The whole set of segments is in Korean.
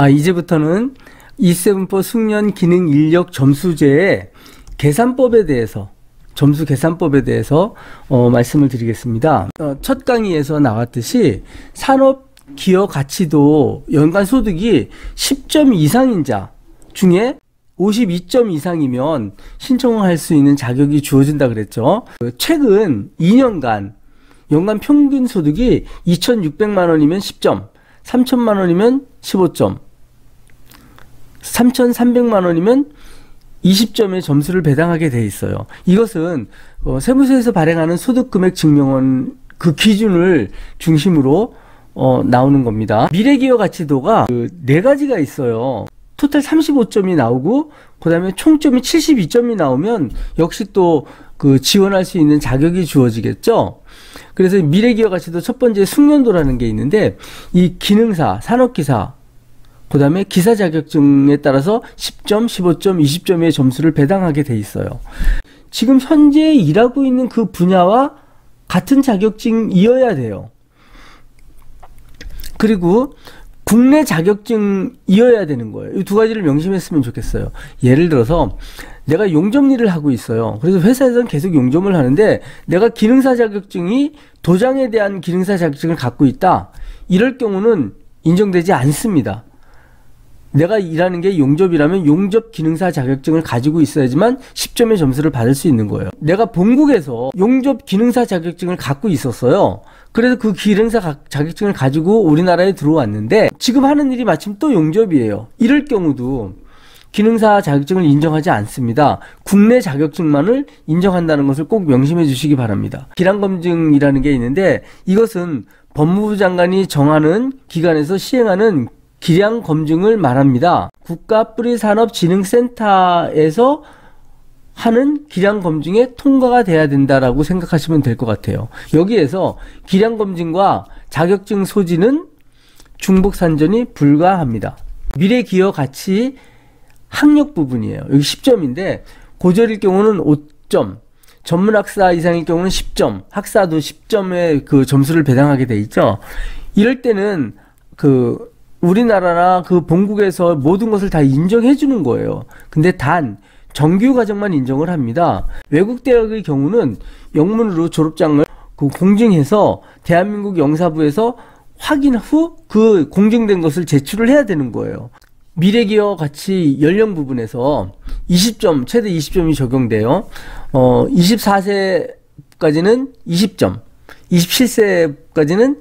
이제부터는 E7포 숙련 기능 인력 점수제의 계산법에 대해서, 점수 계산법에 대해서 말씀을 드리겠습니다. 첫 강의에서 나왔듯이 산업 기여 가치도 연간 소득이 10점 이상인 자 중에 52점 이상이면 신청할 수 있는 자격이 주어진다 그랬죠. 최근 2년간 연간 평균 소득이 2,600만 원이면 10점, 3,000만 원이면 15점, 3,300만 원이면 20점의 점수를 배당하게 돼 있어요. 이것은 세무서에서 발행하는 소득금액 증명원 그 기준을 중심으로 나오는 겁니다. 미래기여가치도가 4가지가 있어요. 토탈 35점이 나오고 그 다음에 총점이 72점이 나오면 역시 또 그 지원할 수 있는 자격이 주어지겠죠. 그래서 미래기여가치도 첫 번째 숙련도라는 게 있는데, 이 기능사, 산업기사, 그 다음에 기사 자격증에 따라서 10점, 15점, 20점의 점수를 배당하게 돼 있어요. 지금 현재 일하고 있는 그 분야와 같은 자격증이어야 돼요. 그리고 국내 자격증이어야 되는 거예요. 이 두 가지를 명심했으면 좋겠어요. 예를 들어서 내가 용접 일을 하고 있어요. 그래서 회사에서는 계속 용접을 하는데 내가 기능사 자격증이 도장에 대한 기능사 자격증을 갖고 있다. 이럴 경우는 인정되지 않습니다. 내가 일하는 게 용접이라면 용접 기능사 자격증을 가지고 있어야지만 10점의 점수를 받을 수 있는 거예요. 내가 본국에서 용접 기능사 자격증을 갖고 있었어요. 그래서 그 기능사 자격증을 가지고 우리나라에 들어왔는데 지금 하는 일이 마침 또 용접이에요. 이럴 경우도 기능사 자격증을 인정하지 않습니다. 국내 자격증만을 인정한다는 것을 꼭 명심해 주시기 바랍니다. 기량검증이라는 게 있는데 이것은 법무부 장관이 정하는 기관에서 시행하는 기량 검증을 말합니다. 국가뿌리산업진흥센터에서 하는 기량 검증에 통과가 돼야 된다라고 생각하시면 될 것 같아요. 여기에서 기량 검증과 자격증 소지는 중복산전이 불가합니다. 미래기여가치 학력 부분이에요. 여기 10점인데 고졸일 경우는 5점, 전문학사 이상일 경우는 10점, 학사도 10점의 그 점수를 배당하게 돼 있죠. 이럴 때는 우리나라나 그 본국에서 모든 것을 다 인정해 주는 거예요. 근데 단 정규 과정만 인정을 합니다. 외국 대학의 경우는 영문으로 졸업장을 공증해서 대한민국 영사부에서 확인 후 그 공증된 것을 제출을 해야 되는 거예요. 미래기여가치 연령 부분에서 20점, 최대 20점이 적용돼요. 24세까지는 20점, 27세까지는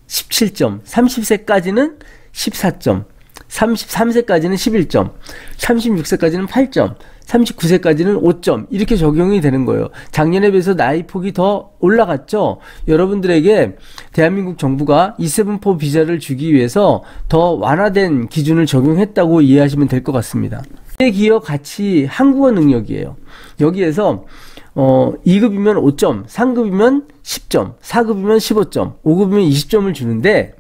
17점, 30세까지는 14점, 33세까지는 11점, 36세까지는 8점, 39세까지는 5점 이렇게 적용이 되는 거예요. 작년에 비해서 나이 폭이 더 올라갔죠. 여러분들에게 대한민국 정부가 E7포 비자를 주기 위해서 더 완화된 기준을 적용했다고 이해하시면 될 것 같습니다. 기여가치 한국어 능력이에요. 여기에서 2급이면 5점, 3급이면 10점, 4급이면 15점, 5급이면 20점을 주는데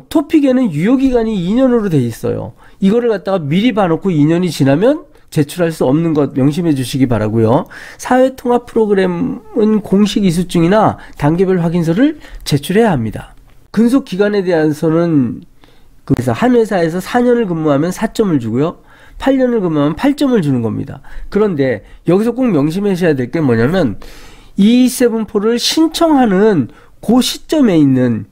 토픽에는 유효기간이 2년으로 돼 있어요. 이거를 갖다가 미리 봐놓고 2년이 지나면 제출할 수 없는 것 명심해 주시기 바라고요. 사회통합 프로그램은 공식 이수증이나 단계별 확인서를 제출해야 합니다. 근속 기간에 대해서는 그래서 한 회사에서 4년을 근무하면 4점을 주고요. 8년을 근무하면 8점을 주는 겁니다. 그런데 여기서 꼭 명심하셔야 될 게 뭐냐면 E7포를 신청하는 그 시점에 있는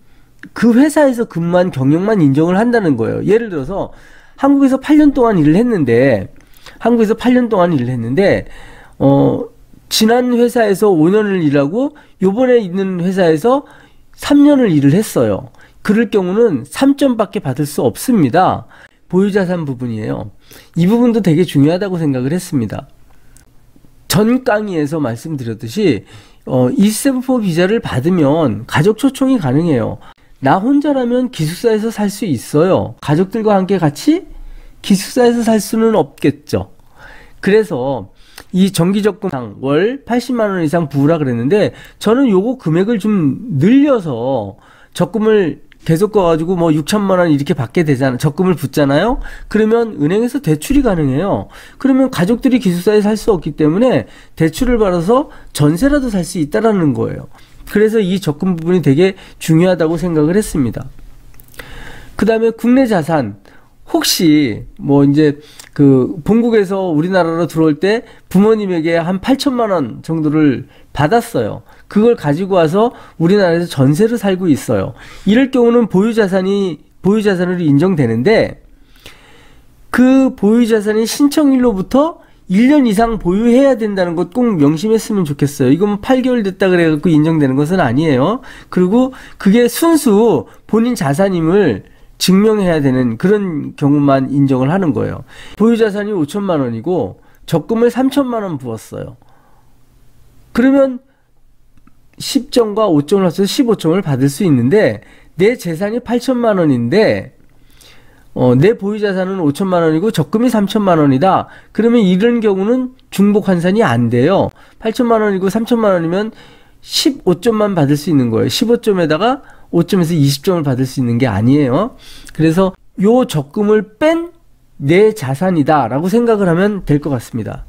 그 회사에서 근무한 경력만 인정을 한다는 거예요. 예를 들어서 한국에서 8년 동안 일을 했는데 지난 회사에서 5년을 일하고 요번에 있는 회사에서 3년을 일을 했어요. 그럴 경우는 3점밖에 받을 수 없습니다. 보유자산 부분이에요. 이 부분도 되게 중요하다고 생각을 했습니다. 전 강의에서 말씀드렸듯이 E7포 비자를 받으면 가족 초청이 가능해요. 나 혼자라면 기숙사에서 살 수 있어요. 가족들과 함께 같이 기숙사에서 살 수는 없겠죠. 그래서 이 정기적금 월 80만 원 이상 부으라 그랬는데 저는 요거 금액을 좀 늘려서 적금을 계속 꺼가지고 뭐 6천만 원 이렇게 받게 되잖아요. 적금을 붓잖아요. 그러면 은행에서 대출이 가능해요. 그러면 가족들이 기숙사에 살 수 없기 때문에 대출을 받아서 전세라도 살 수 있다라는 거예요. 그래서 이 적금 부분이 되게 중요하다고 생각을 했습니다. 그 다음에 국내 자산 혹시 뭐 이제 그 본국에서 우리나라로 들어올 때 부모님에게 한 8천만 원 정도를 받았어요. 그걸 가지고 와서 우리나라에서 전세로 살고 있어요. 이럴 경우는 보유자산으로 인정되는데, 그 보유자산이 신청일로부터 1년 이상 보유해야 된다는 것 꼭 명심했으면 좋겠어요. 이건 뭐 8개월 됐다 그래갖고 인정되는 것은 아니에요. 그리고 그게 순수 본인 자산임을 증명해야 되는 그런 경우만 인정을 하는 거예요. 보유자산이 5천만 원이고 적금을 3천만 원 부었어요. 그러면 10점과 5점을 합쳐서 15점을 받을 수 있는데, 내 재산이 8천만 원인데 내 보유자산은 5천만 원이고 적금이 3천만 원이다. 그러면 이런 경우는 중복 환산이 안 돼요. 8천만 원이고 3천만 원이면 15점만 받을 수 있는 거예요. 15점에다가 5점에서 20점을 받을 수 있는 게 아니에요. 그래서 요 적금을 뺀 내 자산이다 라고 생각을 하면 될 것 같습니다.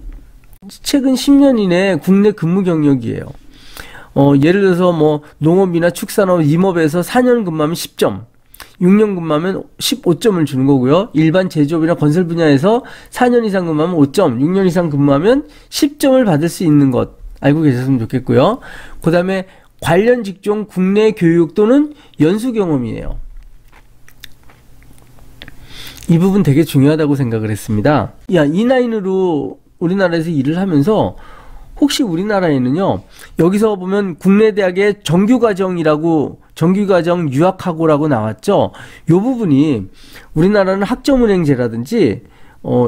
최근 10년 이내 국내 근무 경력이에요. 예를 들어서 뭐 농업이나 축산업, 임업에서 4년 근무하면 10점, 6년 근무하면 15점을 주는 거고요. 일반 제조업이나 건설 분야에서 4년 이상 근무하면 5점, 6년 이상 근무하면 10점을 받을 수 있는 것 알고 계셨으면 좋겠고요. 그 다음에 관련 직종 국내 교육 또는 연수 경험이에요. 이 부분 되게 중요하다고 생각을 했습니다. 이 나이로 우리나라에서 일을 하면서 혹시 우리나라에는요, 여기서 보면 국내 대학의 정규과정 유학학고라고 나왔죠. 이 부분이 우리나라는 학점은행제라든지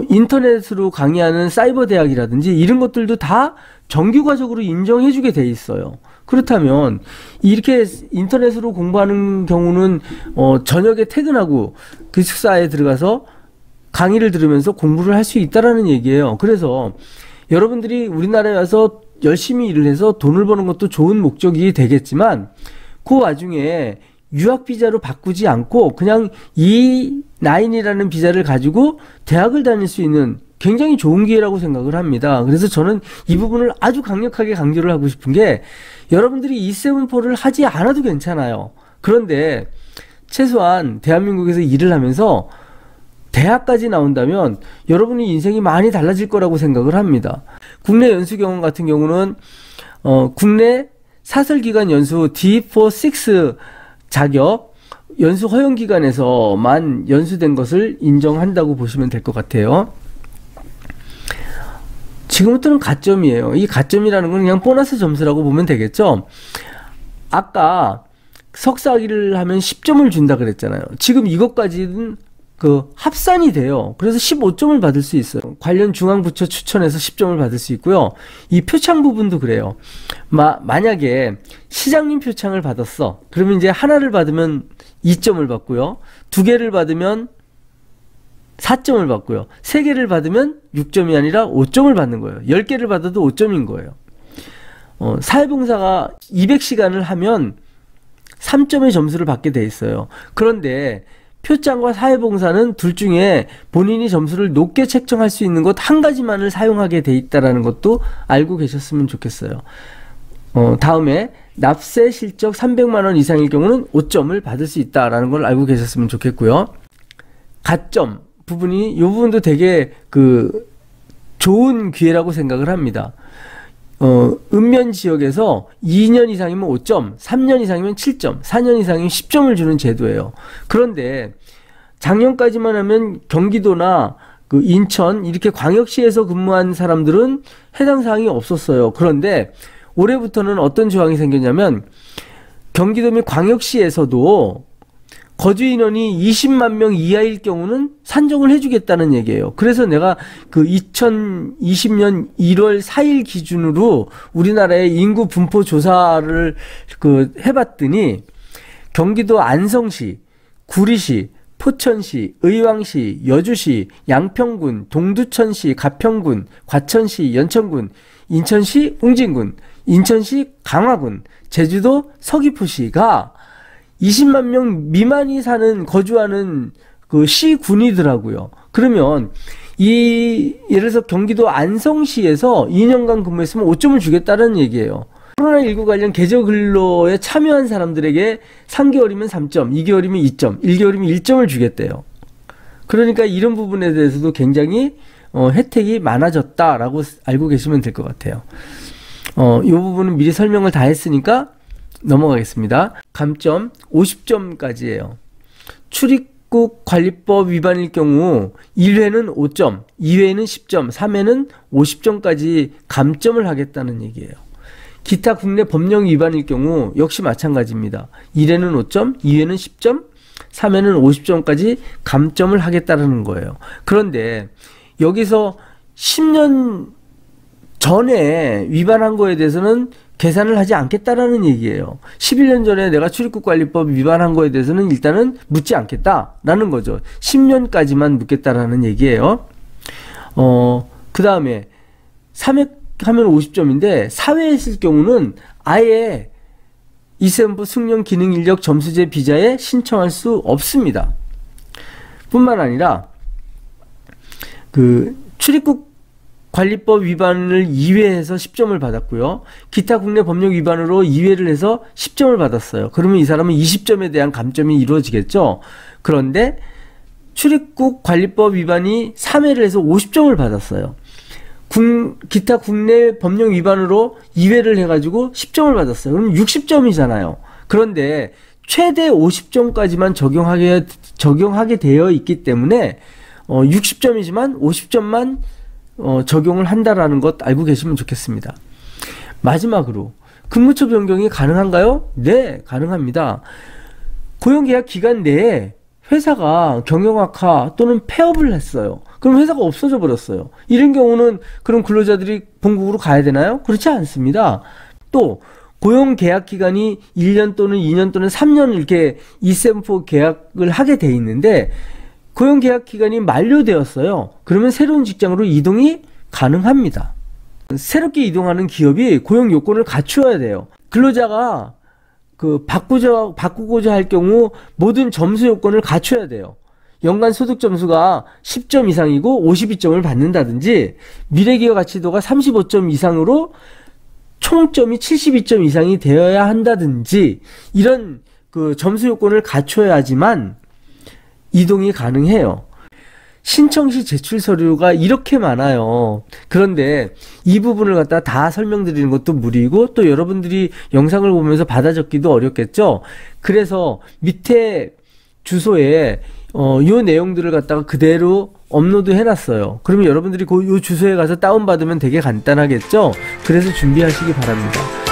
인터넷으로 강의하는 사이버 대학이라든지 이런 것들도 다 정규과정으로 인정해주게 돼 있어요. 그렇다면 이렇게 인터넷으로 공부하는 경우는 저녁에 퇴근하고 기숙사에 들어가서 강의를 들으면서 공부를 할 수 있다라는 얘기예요. 그래서 여러분들이 우리나라에 와서 열심히 일을 해서 돈을 버는 것도 좋은 목적이 되겠지만, 그 와중에 유학 비자로 바꾸지 않고 그냥 E9이라는 비자를 가지고 대학을 다닐 수 있는 굉장히 좋은 기회라고 생각을 합니다. 그래서 저는 이 부분을 아주 강력하게 강조를 하고 싶은 게, 여러분들이 E7-4를 하지 않아도 괜찮아요. 그런데 최소한 대한민국에서 일을 하면서 대학까지 나온다면 여러분의 인생이 많이 달라질 거라고 생각을 합니다. 국내 연수 경험 같은 경우는 국내 사설기관 연수 D4-6 자격 연수 허용기관에서만 연수된 것을 인정한다고 보시면 될 것 같아요. 지금부터는 가점이에요. 이 가점이라는 건 그냥 보너스 점수라고 보면 되겠죠. 아까 석사학위를 하면 10점을 준다 그랬잖아요. 지금 이것까지는 그 합산이 돼요. 그래서 15점을 받을 수 있어요. 관련 중앙부처 추천해서 10점을 받을 수 있고요. 이 표창 부분도 그래요. 만약에 시장님 표창을 받았어. 그러면 이제 하나를 받으면 2점을 받고요. 2개를 받으면 4점을 받고요. 3개를 받으면 6점이 아니라 5점을 받는 거예요. 10개를 받아도 5점인 거예요. 사회봉사가 200시간을 하면 3점의 점수를 받게 돼 있어요. 그런데 표창과 사회봉사는 둘 중에 본인이 점수를 높게 책정할 수 있는 것 한 가지만을 사용하게 돼 있다는 것도 알고 계셨으면 좋겠어요. 다음에 납세 실적 300만 원 이상일 경우는 5점을 받을 수 있다는 걸 알고 계셨으면 좋겠고요. 가점 부분이, 이 부분도 되게 좋은 기회라고 생각을 합니다. 읍면 지역에서 2년 이상이면 5점, 3년 이상이면 7점, 4년 이상이면 10점을 주는 제도예요. 그런데 작년까지만 하면 경기도나 인천 이렇게 광역시에서 근무한 사람들은 해당 사항이 없었어요. 그런데 올해부터는 어떤 조항이 생겼냐면, 경기도 및 광역시에서도 거주 인원이 20만 명 이하일 경우는 산정을 해주겠다는 얘기예요. 그래서 내가 2020년 1월 4일 기준으로 우리나라의 인구 분포 조사를 해봤더니, 경기도 안성시, 구리시, 포천시, 의왕시, 여주시, 양평군, 동두천시, 가평군, 과천시, 연천군, 인천시, 웅진군, 인천시, 강화군, 제주도 서귀포시가 20만 명 미만이 거주하는 시군이더라고요. 그러면 예를 들어서 경기도 안성시에서 2년간 근무했으면 5점을 주겠다는 얘기예요. 코로나19 관련 계절 근로에 참여한 사람들에게 3개월이면 3점, 2개월이면 2점, 1개월이면 1점을 주겠대요. 그러니까 이런 부분에 대해서도 굉장히 혜택이 많아졌다라고 알고 계시면 될 것 같아요. 이 부분은 미리 설명을 다 했으니까 넘어가겠습니다. 감점 50점까지예요. 출입국 관리법 위반일 경우 1회는 5점, 2회는 10점, 3회는 50점까지 감점을 하겠다는 얘기예요. 기타 국내 법령 위반일 경우 역시 마찬가지입니다. 1회는 5점, 2회는 10점, 3회는 50점까지 감점을 하겠다는 거예요. 그런데 여기서 10년 전에 위반한 거에 대해서는 계산을 하지 않겠다라는 얘기예요. 11년 전에 내가 출입국관리법 위반한 거에 대해서는 일단은 묻지 않겠다라는 거죠. 10년까지만 묻겠다라는 얘기예요. 그 다음에 3회 하면 50점인데 4회 했을 경우는 아예 이세훈부 승용 기능 인력 점수제 비자에 신청할 수 없습니다. 뿐만 아니라 그 출입국 관리법 위반을 2회해서 10점을 받았고요. 기타 국내 법령 위반으로 2회를 해서 10점을 받았어요. 그러면 이 사람은 20점에 대한 감점이 이루어지겠죠. 그런데 출입국 관리법 위반이 3회를 해서 50점을 받았어요. 기타 국내 법령 위반으로 2회를 해가지고 10점을 받았어요. 그럼 60점이잖아요. 그런데 최대 50점까지만 적용하게 되어 있기 때문에 60점이지만 50점만 적용을 한다라는 것 알고 계시면 좋겠습니다. 마지막으로 근무처 변경이 가능한가요? 네, 가능합니다. 고용계약 기간 내에 회사가 경영악화 또는 폐업을 했어요. 그럼 회사가 없어져 버렸어요. 이런 경우는 그럼 근로자들이 본국으로 가야 되나요? 그렇지 않습니다. 또 고용계약 기간이 1년 또는 2년 또는 3년 이렇게 E74 계약을 하게 돼 있는데 고용계약 기간이 만료되었어요. 그러면 새로운 직장으로 이동이 가능합니다. 새롭게 이동하는 기업이 고용 요건을 갖추어야 돼요. 근로자가 바꾸고자 할 경우 모든 점수 요건을 갖춰야 돼요. 연간 소득 점수가 10점 이상이고 52점을 받는다든지 미래기업 가치도가 35점 이상으로 총점이 72점 이상이 되어야 한다든지 이런 그 점수 요건을 갖춰야지만 이동이 가능해요. 신청 시 제출 서류가 이렇게 많아요. 그런데 이 부분을 갖다 다 설명드리는 것도 무리고 또 여러분들이 영상을 보면서 받아 적기도 어렵겠죠. 그래서 밑에 주소에 요 내용들을 갖다가 그대로 업로드 해놨어요. 그러면 여러분들이 요 주소에 가서 다운받으면 되게 간단하겠죠. 그래서 준비하시기 바랍니다.